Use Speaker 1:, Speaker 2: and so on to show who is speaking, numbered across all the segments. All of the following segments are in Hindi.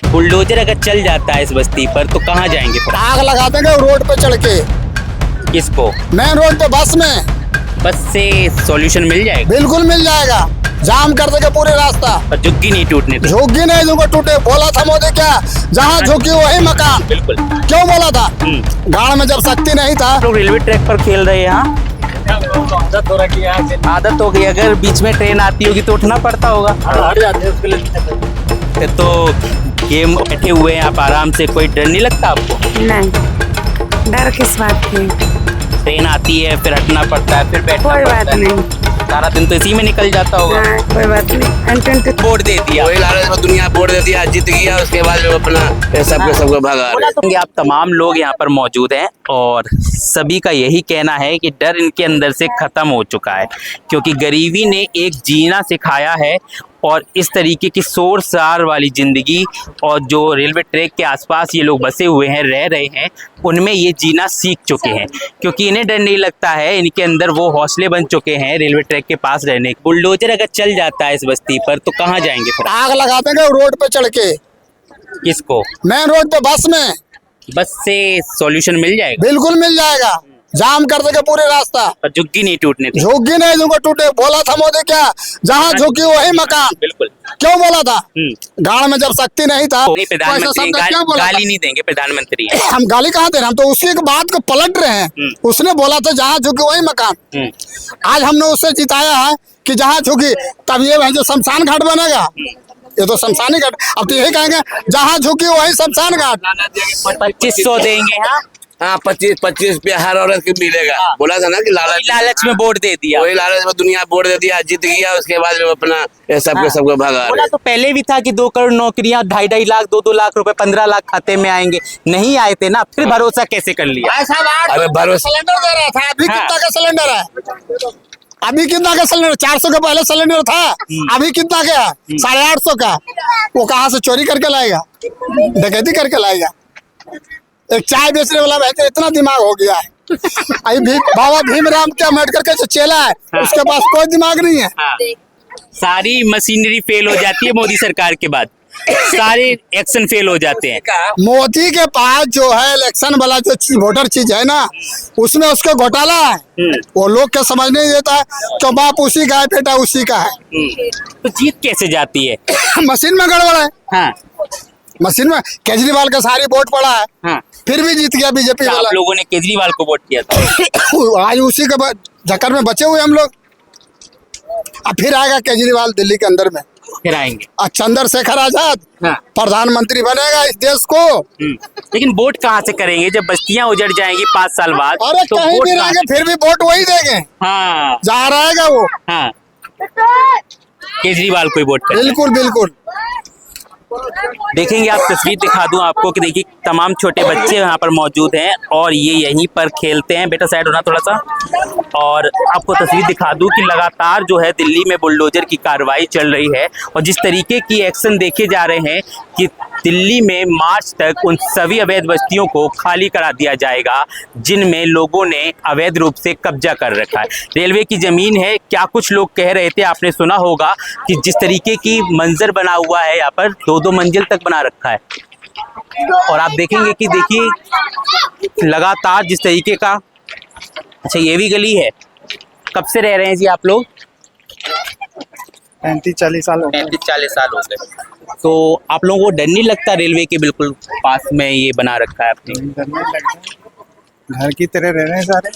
Speaker 1: बुलडोजर अगर चल जाता है इस बस्ती पर तो कहाँ जाएंगे फिर?
Speaker 2: आग लगा देंगे रोड पे चढ़ के,
Speaker 1: किसको?
Speaker 2: मेन रोड पे बस में।
Speaker 1: बस से सॉल्यूशन मिल जाएगा?
Speaker 2: बिल्कुल मिल जाएगा, जाम कर देंगे पूरे रास्ता।
Speaker 1: पर झुग्गी नहीं टूटने देंगे।
Speaker 2: झुग्गी नहीं दूंगा टूटे, बोला था मोदी क्या, जहाँ झुकी वही मकान।
Speaker 1: बिल्कुल।
Speaker 2: क्यों बोला था? गाड़ में जब शक्ति नहीं था।
Speaker 1: लोग रेलवे ट्रैक पर खेल रहे हैं। हाँ, आदत हो गई, अगर बीच में ट्रेन आती होगी तो उठना पड़ता होगा। तो गेम बैठे हुए हैं आप आराम से, कोई डर नहीं लगता आपको?
Speaker 3: नहीं, डर किस बात की?
Speaker 1: ट्रेन आती है फिर हटना पड़ता है, फिर बैठना
Speaker 3: कोई
Speaker 1: पड़ता
Speaker 3: बात
Speaker 1: है।
Speaker 3: नहीं।
Speaker 1: सारा दिन तो इसी में निकल जाता होगा।
Speaker 3: हाँ, कोई बात नहीं।
Speaker 1: वोट दे दिया,
Speaker 4: वही लालच में दुनिया वोट दे दिया, जीत गया, उसके बाद जो अपना सबको भगा रहे।
Speaker 1: आप तमाम लोग यहाँ पर मौजूद हैं और सभी का यही कहना है कि डर इनके अंदर से खत्म हो चुका है, क्योंकि गरीबी ने एक जीना सिखाया है और इस तरीके की शोर शरार वाली ज़िंदगी और जो रेलवे ट्रैक के आसपास ये लोग बसे हुए हैं, रह रहे हैं, उनमें ये जीना सीख चुके हैं, क्योंकि इन्हें डर नहीं लगता है। इनके अंदर वो हौसले बन चुके हैं रेलवे ट्रैक के पास रहने। बुलडोजर अगर चल जाता है इस बस्ती पर तो कहाँ जाएंगे फिर?
Speaker 2: आग लगा देंगे रोड पे चढ़ के,
Speaker 1: किसको?
Speaker 2: मेन रोड पे बस में।
Speaker 1: बस से सॉल्यूशन मिल जाएगा?
Speaker 2: बिल्कुल मिल जाएगा, जाम कर देंगे पूरे रास्ता।
Speaker 1: पर झुग्गी नहीं टूटने देंगे।
Speaker 2: झुग्गी नहीं दूंगा टूटे, बोला था मोदी क्या, जहाँ झुकी वही मकान।
Speaker 1: बिल्कुल।
Speaker 2: क्यों बोला था? गाड़ में जब शक्ति नहीं था।
Speaker 1: नहीं, प्रधानमंत्री गाली नहीं देंगे, प्रधानमंत्री हैं।
Speaker 2: हम गाली कहाँ दे रहे हैं, हम तो उसी की बात को पलट रहे हैं। उसने बोला था जहाँ झुकी वही मकान। आज हमने उससे जिताया है कि जहाँ झुकी, तब ये जो शमशान घाट बनेगा, ये तो शमशानी घाट। अब तो यही कहेंगे जहाँ झुकी वही शमशान घाट।
Speaker 1: 2500 देंगे।
Speaker 4: हाँ, 25 पे हर औरत को मिलेगा। बोला था ना कि
Speaker 1: लालच में वोट दे दिया,
Speaker 4: वही लालच में दुनिया वोट दे दिया, जीत गया, उसके बाद जो अपना सबको भगा
Speaker 1: बोला
Speaker 4: रहे।
Speaker 1: तो पहले भी था कि 2 करोड़ नौकरियां, 2.5 लाख 2 लाख रुपए 15 लाख खाते में आएंगे, नहीं आए थे ना, फिर भरोसा कैसे कर लिया?
Speaker 4: अरे भरोसा
Speaker 2: सिलेंडर दे रहा था, अभी कितना का सिलेंडर है? अभी कितना का सिलेंडर? 400 का पहले सिलेंडर था, अभी कितना का है? 850 का। वो कहाँ से चोरी करके लाएगा, डकैती करके लाएगा? एक चाय बेचने वाला बैठे, इतना दिमाग हो गया है। अभी भी बाबा भीमराव के अम्बेडकर का जो चेला है, उसके पास कोई दिमाग नहीं है।
Speaker 1: सारी मशीनरी फेल हो जाती है मोदी सरकार के बाद, सारे एक्शन फेल हो जाते हैं।
Speaker 2: मोदी के पास जो है इलेक्शन वाला जो वोटर चीज है ना, उसमें उसका घोटाला है। वो लोग क्या समझ नहीं देता है, तो बाप उसी का है, बेटा उसी का है।
Speaker 1: तो जीत कैसे जाती है?
Speaker 2: मशीन में गड़बड़ है।
Speaker 1: हाँ,
Speaker 2: मशीन में केजरीवाल का सारी वोट पड़ा है।
Speaker 1: हाँ।
Speaker 2: फिर भी जीत गया बीजेपी वाला।
Speaker 1: आप लोगों ने केजरीवाल को वोट किया था।
Speaker 2: आज उसी के चक्कर में बचे हुए हम लोग। अब फिर आएगा केजरीवाल दिल्ली के अंदर में,
Speaker 1: फिर आएंगे।
Speaker 2: चंद्रशेखर आजाद
Speaker 1: हाँ।
Speaker 2: प्रधानमंत्री बनेगा इस देश को।
Speaker 1: लेकिन वोट कहाँ से करेंगे जब बस्तियां उजड़ जाएंगी 5 साल बाद?
Speaker 2: अरे
Speaker 1: तो
Speaker 2: कहीं
Speaker 1: वोट
Speaker 2: भी
Speaker 1: कहाँ
Speaker 2: रहेंगे फिर भी वोट वही देंगे।
Speaker 1: हाँ,
Speaker 2: जहाँ रहेगा वो।
Speaker 1: हाँ, केजरीवाल को ही वोट करेंगे।
Speaker 2: बिल्कुल बिल्कुल।
Speaker 1: देखेंगे, आप तस्वीर दिखा दूं आपको कि देखिए तमाम छोटे बच्चे यहाँ पर मौजूद हैं और ये यहीं पर खेलते हैं। बेटा साइड होना थोड़ा सा। और आपको तस्वीर दिखा दूं कि लगातार जो है दिल्ली में बुलडोजर की कार्रवाई चल रही है और जिस तरीके की एक्शन देखे जा रहे हैं कि दिल्ली में मार्च तक उन सभी अवैध बस्तियों को खाली करा दिया जाएगा जिनमें लोगों ने अवैध रूप से कब्जा कर रखा है। रेलवे की ज़मीन है। क्या कुछ लोग कह रहे थे, आपने सुना होगा कि जिस तरीके की मंजर बना हुआ है यहाँ पर, 2-2 मंजिल तक बना रखा है। और आप देखेंगे कि देखिए लगातार जिस तरीके का। अच्छा, ये भी गली है। कब से रह रहे हैं जी आप लोग?
Speaker 2: 35-40 साल हो गए।
Speaker 1: 35-40 साल हो गए। तो आप लोगों को डर नहीं लगता? रेलवे के बिल्कुल पास में ये बना रखा है आपने।
Speaker 2: घर की तरह रह रहे हैं सारे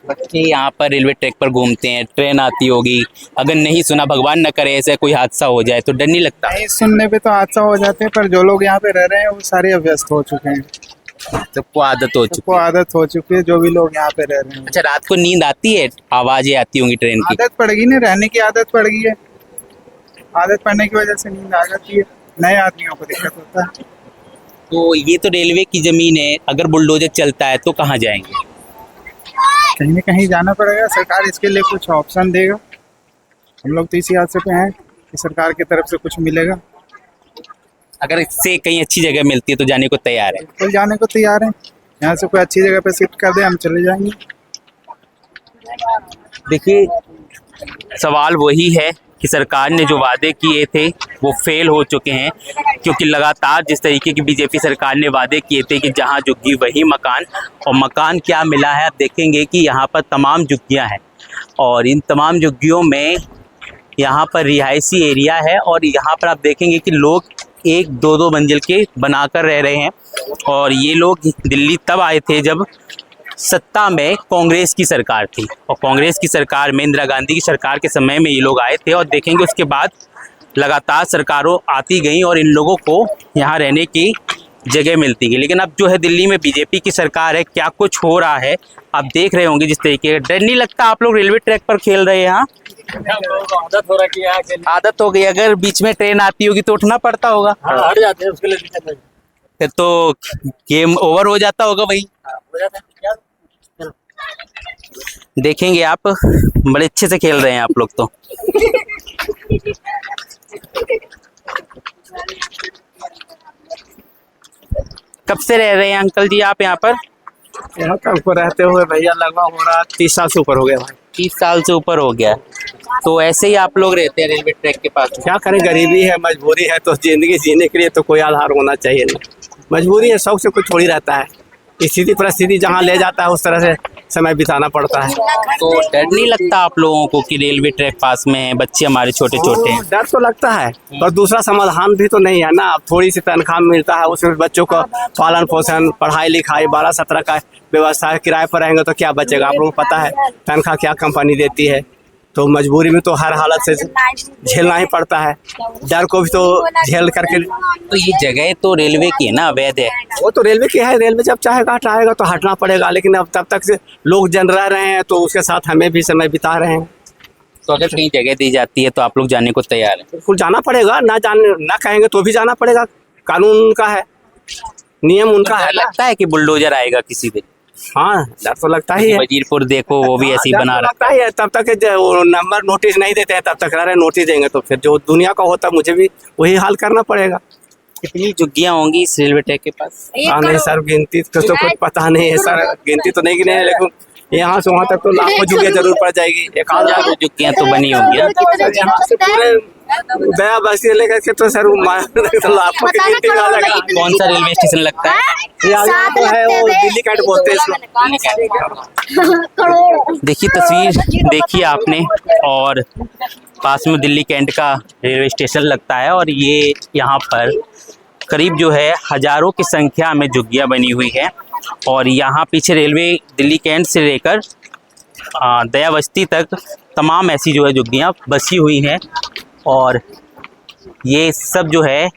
Speaker 1: बच्चे। यहाँ पर रेलवे ट्रैक पर घूमते हैं, ट्रेन आती होगी, अगर नहीं सुना, भगवान न करे ऐसा कोई हादसा हो जाए तो डर नहीं लगता?
Speaker 5: नहीं सुनने पे तो हादसा हो जाते हैं, पर जो लोग यहाँ पे रह रहे हैं वो सारे अभ्यस्त हो चुके हैं।
Speaker 1: सबको आदत हो चुकी
Speaker 5: सबको आदत हो चुकी है, जो भी लोग यहाँ पे रह रहे हैं।
Speaker 1: अच्छा, रात को नींद आती है? आवाजें आती होंगी ट्रेन की?
Speaker 5: आदत पड़ गई ना, रहने की आदत पड़ गई है। आदत पड़ने की वजह से नींद आ जाती है, नए आदमियों को दिक्कत होता है।
Speaker 1: तो ये तो रेलवे की जमीन है, अगर बुलडोजर चलता है तो कहाँ जाएंगे?
Speaker 5: कहीं ना कहीं जाना पड़ेगा, सरकार इसके लिए कुछ ऑप्शन देगा। हम लोग तो इसी आशा पे हैं कि सरकार की तरफ से कुछ मिलेगा।
Speaker 1: अगर इससे कहीं अच्छी जगह मिलती है तो जाने को तैयार है?
Speaker 5: बिल्कुल जाने को तैयार है। यहाँ से कोई अच्छी जगह पे शिफ्ट कर दे, हम चले जाएंगे।
Speaker 1: देखिए, सवाल वही है कि सरकार ने जो वादे किए थे वो फेल हो चुके हैं, क्योंकि लगातार जिस तरीके की बीजेपी सरकार ने वादे किए थे कि जहां झुग्गी वही मकान, और मकान क्या मिला है आप देखेंगे कि यहाँ पर तमाम झुग्गियाँ हैं और इन तमाम झुग्गियों में यहाँ पर रिहायशी एरिया है और यहाँ पर आप देखेंगे कि लोग 1-2 मंजिल के बनाकर रह रहे हैं। और ये लोग दिल्ली तब आए थे जब सत्ता में कांग्रेस की सरकार थी, और कांग्रेस की सरकार में इंदिरा गांधी की सरकार के समय में ये लोग आए थे। और देखेंगे उसके बाद लगातार सरकारों आती गई और इन लोगों को यहाँ रहने की जगह मिलती गई। लेकिन अब जो है दिल्ली में बीजेपी की सरकार है, क्या कुछ हो रहा है आप देख रहे होंगे जिस तरीके का। डर नहीं लगता आप लोग रेलवे ट्रैक पर खेल रहे हैं यहाँ? आदत हो गई, अगर बीच में ट्रेन आती होगी तो उठना पड़ता होगा।
Speaker 2: हट जाते हैं, उसके लिए दिक्कत नहीं।
Speaker 1: फिर तो गेम ओवर हो जाता होगा भाई। देखेंगे आप बड़े अच्छे से खेल रहे हैं आप लोग तो। कब से रह रहे हैं अंकल जी आप यहाँ पर?
Speaker 6: यहाँ तक को रहते हुए भैया लगभग हो रहा 30 साल से ऊपर हो गया भाई।
Speaker 1: 30 साल से ऊपर हो गया। तो ऐसे ही आप लोग रहते हैं रेलवे ट्रैक के पास?
Speaker 6: क्या करें, गरीबी है, मजबूरी है, तो जिंदगी जीने के लिए तो कोई आधार होना चाहिए ना। मजबूरी है, शौक से कुछ थोड़ी रहता है। स्थिति परिस्थिति जहाँ ले जाता है उस तरह से समय बिताना पड़ता है।
Speaker 1: तो डर नहीं लगता आप लोगों को कि रेलवे ट्रैक पास में है, बच्चे हमारे छोटे छोटे हैं?
Speaker 6: डर तो लगता है, पर दूसरा समाधान भी तो नहीं है ना। अब थोड़ी सी तनख्वाह मिलता है, उसमें बच्चों का पालन पोषण, पढ़ाई लिखाई, 12-17 का व्यवस्था है। किराए पर रहेंगे तो क्या बचेगा? आप लोगों को पता है तनख्वाह क्या कंपनी देती है। तो मजबूरी में तो हर हालत से झेलना ही पड़ता है। डर को भी तो झेल करके।
Speaker 1: तो ये जगह तो रेलवे की है ना, अवैध है?
Speaker 6: वो तो रेलवे की है, रेलवे जब चाहेगा हटाएगा तो हटना पड़ेगा। लेकिन अब तब तक से लोग जन रह रहे हैं तो उसके साथ हमें भी समय बिता रहे हैं।
Speaker 1: तो अगर कहीं जगह दी जाती है तो आप लोग जाने को तैयार हैं?
Speaker 6: बिल्कुल जाना पड़ेगा, ना कहेंगे तो भी जाना पड़ेगा। कानून उनका है, नियम उनका है।
Speaker 1: लगता है कि बुलडोजर आएगा किसी दिन?
Speaker 6: हाँ, डर तो लगता ही है।
Speaker 1: वजीरपुर देखो वो भी ऐसे ही
Speaker 6: डर
Speaker 1: बना
Speaker 6: तो
Speaker 1: रहा
Speaker 6: लगता ही है। तब तक वो नंबर नोटिस नहीं देते हैं तब तक रह रहे नोटिस देंगे तो फिर जो दुनिया का होता है मुझे भी वही हाल करना पड़ेगा।
Speaker 1: कितनी झुग्गियां होंगी इस रेलवे ट्रैक के पास?
Speaker 6: नहीं सर, गिनती तो कुछ पता नहीं है सर, गिनती तो नहीं गिने है, लेकिन यहाँ से वहाँ तक तो लाखों झुग्गियां जरूर पड़ जाएगी। 1,000
Speaker 1: झुग्गियां तो बनी होंगी।
Speaker 6: यहाँ से पूरे दया बस्ती लेकर के तो सर लाखों की गिनती में आ जाएगा।
Speaker 1: कौन सा रेलवे स्टेशन लगता है?
Speaker 6: यहाँ तो है वो दिल्ली कैंट बोलते हैं इसको।
Speaker 1: देखिए तस्वीर देखिए आपने, और पास में दिल्ली कैंट का रेलवे स्टेशन लगता है और ये यहाँ पर करीब जो है हजारों की संख्या में झुग्गियाँ बनी हुई है। और यहाँ पीछे रेलवे दिल्ली कैंट से लेकर दया बस्ती तक तमाम ऐसी जो है झुग्गियाँ बसी हुई हैं। और ये सब जो है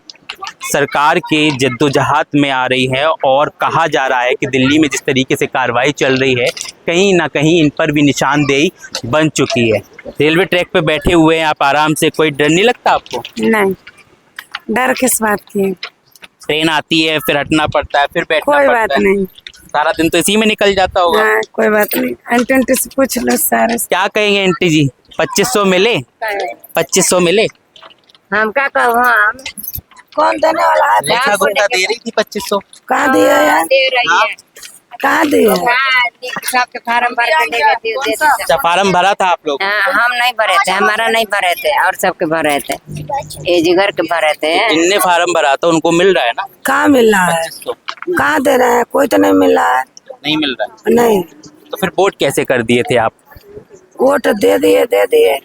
Speaker 1: सरकार के जद्दोजहद में आ रही है। और कहा जा रहा है कि दिल्ली में जिस तरीके से कार्रवाई चल रही है कहीं ना कहीं इन पर भी निशानदेही बन चुकी है। रेलवे ट्रैक पे बैठे हुए हैं आप आराम से, कोई डर नहीं लगता आपको?
Speaker 3: नहीं, डर किस बात की?
Speaker 1: ट्रेन आती है फिर हटना पड़ता है, फिर बैठना
Speaker 3: कोई
Speaker 1: पड़ता
Speaker 3: बात
Speaker 1: है।
Speaker 3: नहीं।
Speaker 1: सारा दिन तो इसी में निकल जाता होगा।
Speaker 3: हाँ, कोई बात नहीं। आंटी से पूछ लो सारे।
Speaker 1: क्या कहेंगे आंटी जी? 2500 मिले? 2500 मिले?
Speaker 7: हम क्या कहूँ, हम
Speaker 3: कौन देने वाला है?
Speaker 1: लेखा गुप्ता दे रही थी 2500।
Speaker 3: कहाँ दिए यार?
Speaker 7: दे रही है।
Speaker 3: कहाँ दिए?
Speaker 7: सबके फार्म भर के दे देते।
Speaker 1: अच्छा, फार्म भरा था आप लोग?
Speaker 7: हाँ, हम नहीं भरे थे, हमारा नहीं भरे थे और सबके भरे थे, ये जिगर के भरे थे।
Speaker 1: जिनने फार्म भरा था उनको मिल रहा है ना?
Speaker 3: कहाँ मिल रहा है?
Speaker 1: 2500
Speaker 3: कहाँ दे रहे हैं? कोई तो नहीं मिल रहा है।
Speaker 1: नहीं मिल रहा है?
Speaker 3: नहीं,
Speaker 1: तो फिर वोट कैसे कर दिए थे आप?
Speaker 3: वोट दे दिए।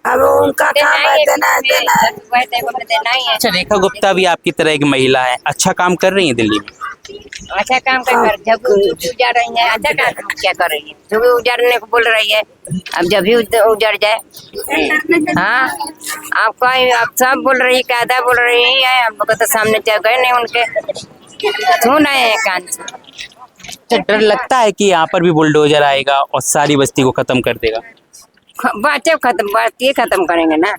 Speaker 3: अब उनका काम है देना है।
Speaker 7: देना ही है।
Speaker 1: अच्छा, रेखा गुप्ता भी आपकी तरह एक महिला है, अच्छा काम कर रही है दिल्ली में?
Speaker 7: अच्छा काम कर, जब उजड़ रही है अच्छा काम क्या कर रही है? जो भी उजाड़ने को बोल रही है, अब जब भी उजड़ जाए। हाँ, आप कोई आप सब बोल रही है, कायदा बोल रही है, हमको तो सामने जगह नहीं उनके, सुन आए हैं कान से।
Speaker 1: अच्छा, डर लगता है कि यहाँ पर भी बुलडोजर आएगा और सारी बस्ती को खत्म कर देगा?
Speaker 7: बातें खत्म करेंगे ना।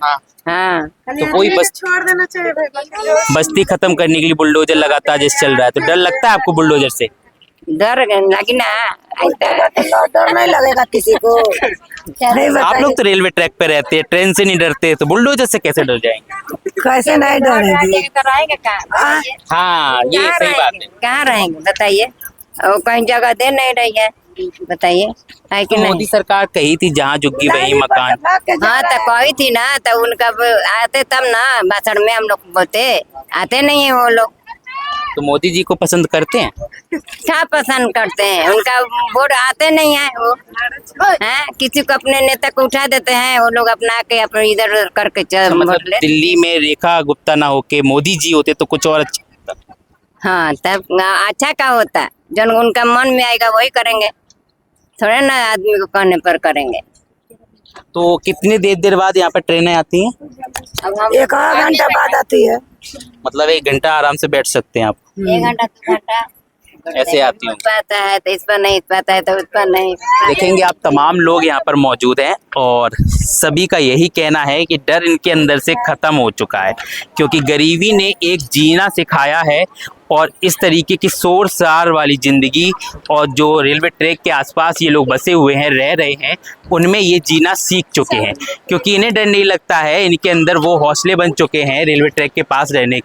Speaker 7: हाँ,
Speaker 1: तो कोई
Speaker 3: छोड़ देना चाहिए।
Speaker 1: बस्ती खत्म करने के लिए बुलडोजर लगातार जैसे चल रहा है, तो डर लगता है आपको बुलडोजर से?
Speaker 7: डर लगी ना,
Speaker 3: डर नहीं लगेगा किसी को।
Speaker 1: आप लोग तो रेलवे ट्रैक पे रहते हैं, ट्रेन से नहीं डरते, तो बुलडोजर से कैसे डर जाएंगे?
Speaker 3: कैसे नहीं डरेंगे?
Speaker 7: रहेंगे कहाँ?
Speaker 1: हाँ, ये सही बात है।
Speaker 7: कहाँ रहेंगे बताइए? और कहीं जगह दे नहीं रही है, बताइए है कि
Speaker 1: तो
Speaker 7: नहीं?
Speaker 1: मोदी सरकार कही थी जहाँ झुग्गी वही मकान।
Speaker 7: हाँ तो कोई थी ना, तो उनका आते तब ना भाषण में हम लोग बोलते, आते नहीं है वो लोग।
Speaker 1: तो मोदी जी को पसंद करते हैं?
Speaker 7: क्या पसंद करते हैं, उनका वोट आते नहीं है वो हैं, किसी को अपने नेता को उठा देते हैं वो लोग, अपना के अपने इधर उधर करके चल
Speaker 1: मतलब
Speaker 7: वोट ले।
Speaker 1: दिल्ली में रेखा गुप्ता ना होके मोदी जी होते तो कुछ और अच्छा होता।
Speaker 7: हाँ तब अच्छा क्या होता है, जब उनका मन में आएगा वही करेंगे, थोड़े ना आदमी को कहने पर करेंगे।
Speaker 1: तो कितने देर बाद यहाँ पर ट्रेनें आती हैं?
Speaker 7: अब हम
Speaker 3: 1 घंटा बाद आती है।
Speaker 1: मतलब 1 घंटा आराम से बैठ सकते हैं आप?
Speaker 7: 1 घंटा 2 घंटा
Speaker 1: ऐसे आती हूँ।
Speaker 7: पाता है तो इस पर नहीं पाता है तो उस पर नहीं।
Speaker 1: देखेंगे आप तमाम लोग यहाँ पर मौजूद हैं और सभी का यही कहना है कि डर इनके अंदर से खत्म हो चुका है, क्योंकि गरीबी ने एक जीना सिखाया है और इस तरीके की शोर शरार वाली ज़िंदगी और जो रेलवे ट्रैक के आसपास ये लोग बसे हुए हैं, रह रहे हैं, उनमें ये जीना सीख चुके हैं, क्योंकि इन्हें डर नहीं लगता है। इनके अंदर वो हौसले बन चुके हैं रेलवे ट्रैक के पास रहने